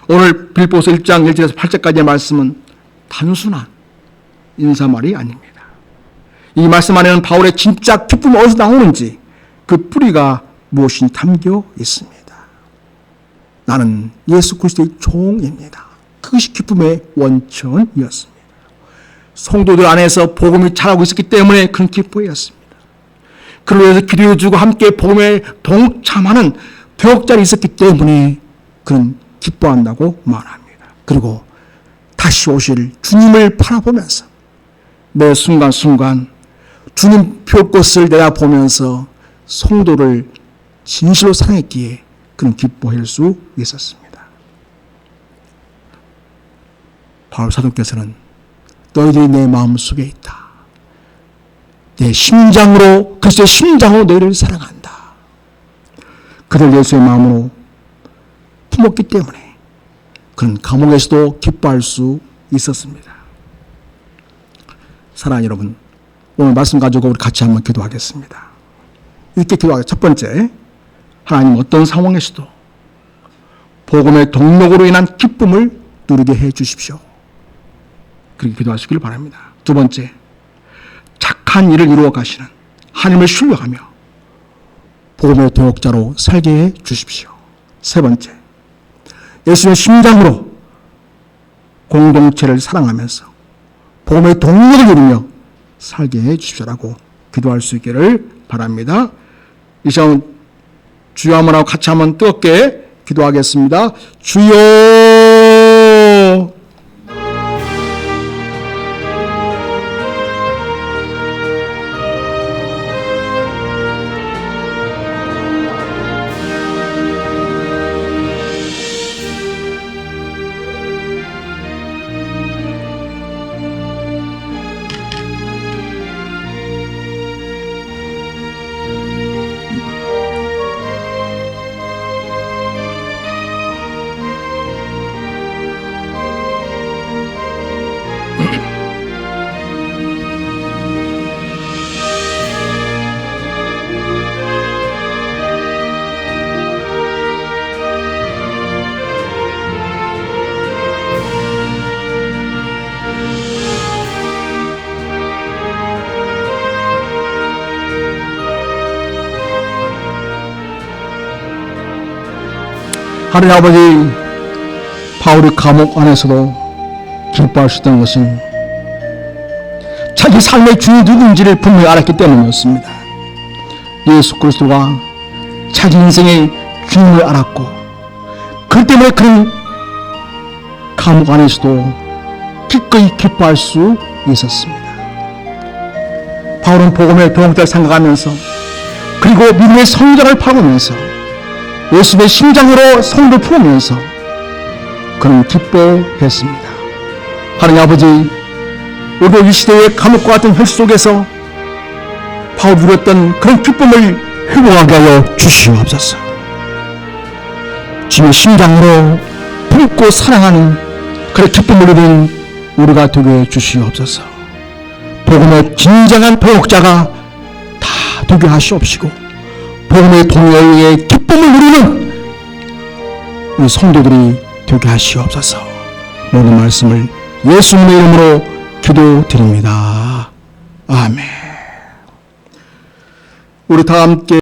오늘 빌립보서 1장 1절에서 8절까지의 말씀은 단순한 인사말이 아닙니다. 이 말씀 안에는 바울의 진짜 기쁨이 어디서 나오는지 그 뿌리가 무엇이 담겨 있습니다. 나는 예수 그리스도의 종입니다. 그것이 기쁨의 원천이었습니다. 성도들 안에서 복음이 자라고 있었기 때문에 그런 기뻐했습니다. 그로 인해서 기도해주고 함께 복음에 동참하는 교역자리 있었기 때문에 그는 기뻐한다고 말합니다. 그리고 다시 오실 주님을 바라보면서 매 순간순간 주님 볼 것을 내다보면서 성도를 진실로 사랑했기에 그는 기뻐할 수 있었습니다. 바울 사도께서는 너희들이 내 마음속에 있다. 내 심장으로, 그리스도의 심장으로 너희를 사랑한다. 그들 예수의 마음으로 품었기 때문에 그는 감옥에서도 기뻐할 수 있었습니다. 사랑하는 여러분, 오늘 말씀 가지고 우리 같이 한번 기도하겠습니다. 이렇게 기도하겠습니다. 첫 번째, 하나님 어떤 상황에서도 복음의 동력으로 인한 기쁨을 누리게 해 주십시오. 그렇게 기도하시길 바랍니다. 두 번째, 착한 일을 이루어 가시는 하나님을 신뢰하며 복음의 동역자로 살게 해 주십시오. 세 번째, 예수의 심장으로 공동체를 사랑하면서 복음의 동력을 이루며 살게 해 주십시오라고 기도할 수 있기를 바랍니다. 이 시간 주여 한번 하고 같이 한번 뜨겁게 기도하겠습니다. 주여. 하나님 아버지, 바울의 감옥 안에서도 기뻐할 수 있던 것은 자기 삶의 주인이 누군지를 분명히 알았기 때문이었습니다. 예수 그리스도가 자기 인생의 주인을 알았고, 그 때문에 그는 감옥 안에서도 기꺼이 기뻐할 수 있었습니다. 바울은 복음의 동역자를 생각하면서, 그리고 믿음의 성장을 파보면서 예수의 심장으로 성도를 품으면서 그는 기뻐했습니다. 하나님 아버지, 우리도 이 시대의 감옥과 같은 현실 속에서 바울이 누렸던 그런 기쁨을 회복하게 하여 주시옵소서. 주의 심장으로 품고 사랑하는 그런 기쁨을 누리는 우리가 되게 해 주시옵소서. 복음의 진정한 동역자가 다 되게 하시옵시고, 복음의 동역의 기쁨 기쁨을 누리는 우리 성도들이 되게 하시옵소서. 모든 말씀을 예수님의 이름으로 기도드립니다. 아멘. 우리 다 함께